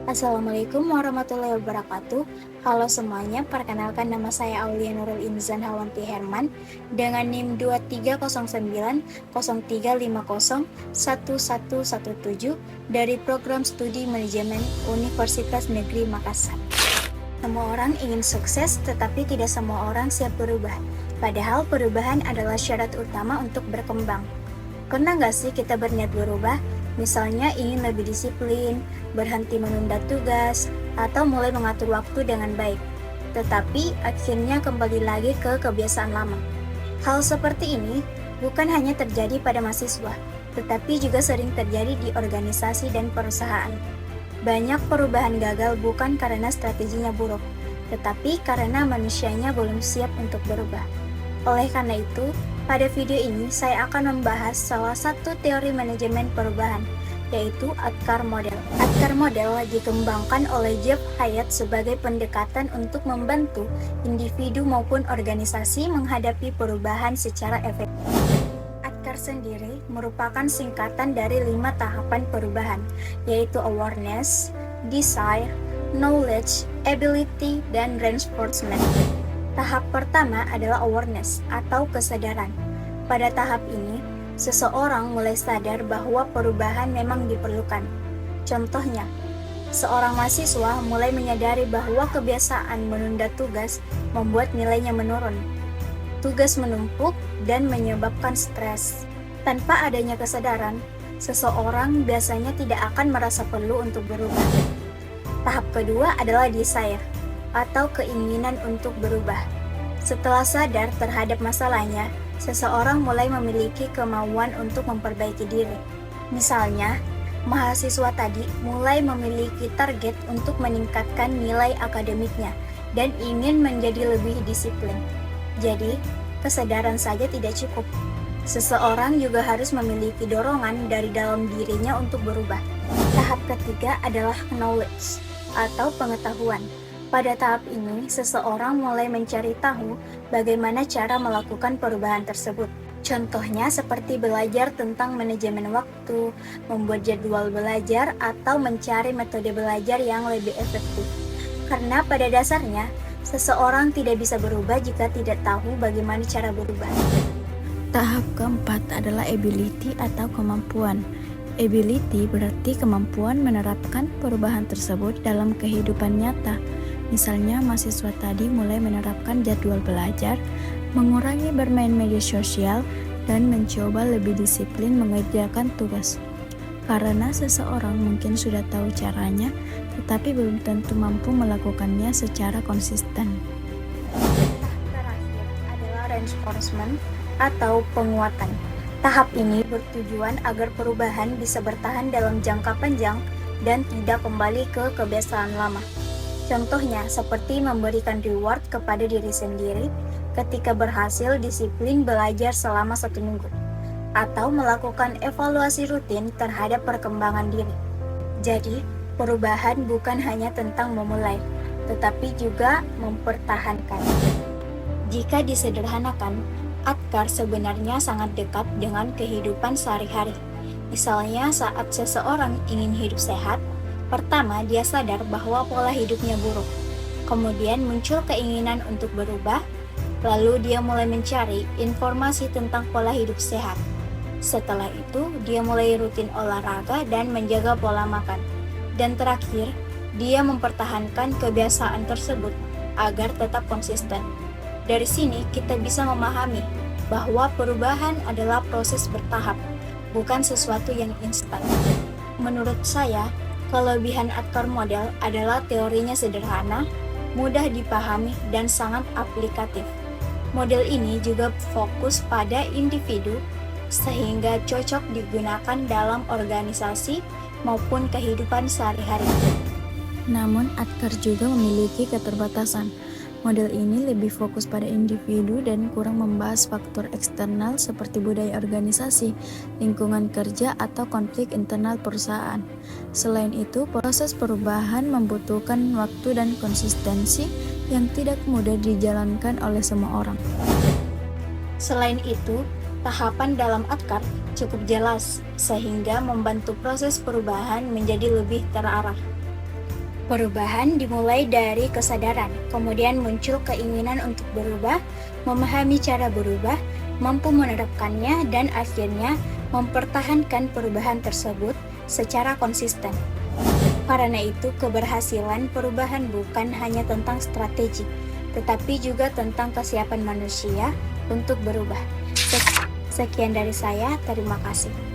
Assalamualaikum warahmatullahi wabarakatuh. Halo semuanya, perkenalkan nama saya Aulia Nurul Inzan Hawanti Herman dengan NIM 230903501117 dari Program Studi Manajemen Universitas Negeri Makassar. Semua orang ingin sukses, tetapi tidak semua orang siap berubah. Padahal perubahan adalah syarat utama untuk berkembang. Pernah nggak sih kita berniat berubah? Misalnya ingin lebih disiplin, berhenti menunda tugas, atau mulai mengatur waktu dengan baik. Tetapi akhirnya kembali lagi ke kebiasaan lama. Hal seperti ini bukan hanya terjadi pada mahasiswa, tetapi juga sering terjadi di organisasi dan perusahaan. Banyak perubahan gagal bukan karena strateginya buruk, tetapi karena manusianya belum siap untuk berubah. Oleh karena itu, pada video ini saya akan membahas salah satu teori manajemen perubahan, yaitu Atkar Model. Atkar Model dikembangkan oleh Jeff Hyatt sebagai pendekatan untuk membantu individu maupun organisasi menghadapi perubahan secara efektif. Atkar sendiri merupakan singkatan dari 5 tahapan perubahan, yaitu awareness, desire, knowledge, ability, dan reinforcement. Tahap pertama adalah awareness atau kesadaran. Pada tahap ini, seseorang mulai sadar bahwa perubahan memang diperlukan. Contohnya, seorang mahasiswa mulai menyadari bahwa kebiasaan menunda tugas membuat nilainya menurun. Tugas menumpuk dan menyebabkan stres. Tanpa adanya kesadaran, seseorang biasanya tidak akan merasa perlu untuk berubah. Tahap kedua adalah desire atau keinginan untuk berubah. Setelah sadar terhadap masalahnya, seseorang mulai memiliki kemauan untuk memperbaiki diri. Misalnya, mahasiswa tadi mulai memiliki target untuk meningkatkan nilai akademiknya dan ingin menjadi lebih disiplin. Jadi, kesadaran saja tidak cukup. Seseorang juga harus memiliki dorongan dari dalam dirinya untuk berubah. Tahap ketiga adalah knowledge atau pengetahuan. Pada tahap ini, seseorang mulai mencari tahu bagaimana cara melakukan perubahan tersebut. Contohnya seperti belajar tentang manajemen waktu, membuat jadwal belajar, atau mencari metode belajar yang lebih efektif. Karena pada dasarnya, seseorang tidak bisa berubah jika tidak tahu bagaimana cara berubah. Tahap keempat adalah ability atau kemampuan. Ability berarti kemampuan menerapkan perubahan tersebut dalam kehidupan nyata. Misalnya, mahasiswa tadi mulai menerapkan jadwal belajar, mengurangi bermain media sosial, dan mencoba lebih disiplin mengerjakan tugas. Karena seseorang mungkin sudah tahu caranya, tetapi belum tentu mampu melakukannya secara konsisten. Tahap terakhir adalah reinforcement atau penguatan. Tahap ini bertujuan agar perubahan bisa bertahan dalam jangka panjang dan tidak kembali ke kebiasaan lama. Contohnya seperti memberikan reward kepada diri sendiri ketika berhasil disiplin belajar selama 1 minggu, atau melakukan evaluasi rutin terhadap perkembangan diri. Jadi, perubahan bukan hanya tentang memulai, tetapi juga mempertahankan. Jika disederhanakan, Atkar sebenarnya sangat dekat dengan kehidupan sehari-hari. Misalnya saat seseorang ingin hidup sehat, pertama, dia sadar bahwa pola hidupnya buruk. Kemudian muncul keinginan untuk berubah, lalu dia mulai mencari informasi tentang pola hidup sehat. Setelah itu, dia mulai rutin olahraga dan menjaga pola makan. Dan terakhir, dia mempertahankan kebiasaan tersebut agar tetap konsisten. Dari sini, kita bisa memahami bahwa perubahan adalah proses bertahap, bukan sesuatu yang instan. Menurut saya, kelebihan Atkar Model adalah teorinya sederhana, mudah dipahami, dan sangat aplikatif. Model ini juga fokus pada individu, sehingga cocok digunakan dalam organisasi maupun kehidupan sehari-hari. Namun, Atkar juga memiliki keterbatasan. Model ini lebih fokus pada individu dan kurang membahas faktor eksternal seperti budaya organisasi, lingkungan kerja, atau konflik internal perusahaan. Selain itu, proses perubahan membutuhkan waktu dan konsistensi yang tidak mudah dijalankan oleh semua orang. Selain itu, tahapan dalam Atkar cukup jelas, sehingga membantu proses perubahan menjadi lebih terarah. Perubahan dimulai dari kesadaran, kemudian muncul keinginan untuk berubah, memahami cara berubah, mampu menerapkannya, dan akhirnya mempertahankan perubahan tersebut secara konsisten. Karena itu, keberhasilan perubahan bukan hanya tentang strategi, tetapi juga tentang kesiapan manusia untuk berubah. Sekian dari saya, terima kasih.